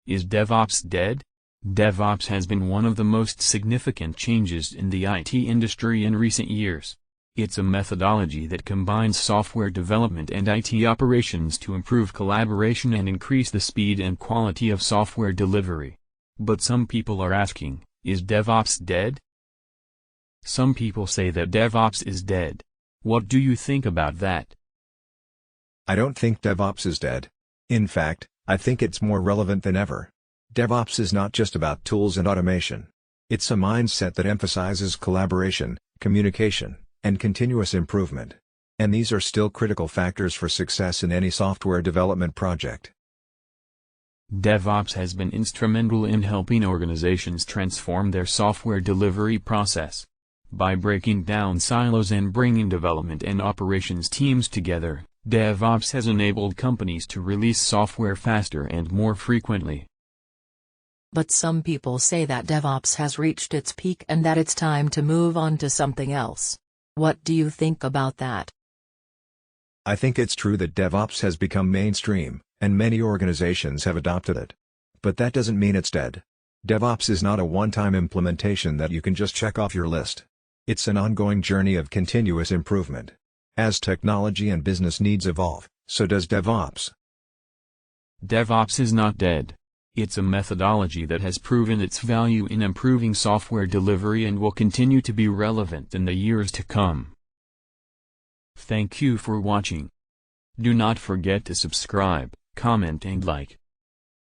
Is DevOps dead? DevOps has been one of the most significant changes in the IT industry in recent years. It's a methodology that combines software development and IT operations to improve collaboration and increase the speed and quality of software delivery. But some people are asking, is DevOps dead? Some people say that DevOps is dead. What do you think about that? I don't think DevOps is dead. In fact, I think it's more relevant than ever. DevOps is not just about tools and automation. It's a mindset that emphasizes collaboration, communication, and continuous improvement. And these are still critical factors for success in any software development project. DevOps has been instrumental in helping organizations transform their software delivery process. By breaking down silos and bringing development and operations teams together, DevOps has enabled companies to release software faster and more frequently. But some people say that DevOps has reached its peak and that it's time to move on to something else. What do you think about that? I think it's true that DevOps has become mainstream, and many organizations have adopted it. But that doesn't mean it's dead. DevOps is not a one-time implementation that you can just check off your list. It's an ongoing journey of continuous improvement. As technology and business needs evolve, so does DevOps. DevOps is not dead. It's a methodology that has proven its value in improving software delivery and will continue to be relevant in the years to come. Thank you for watching. Do not forget to subscribe, comment and like.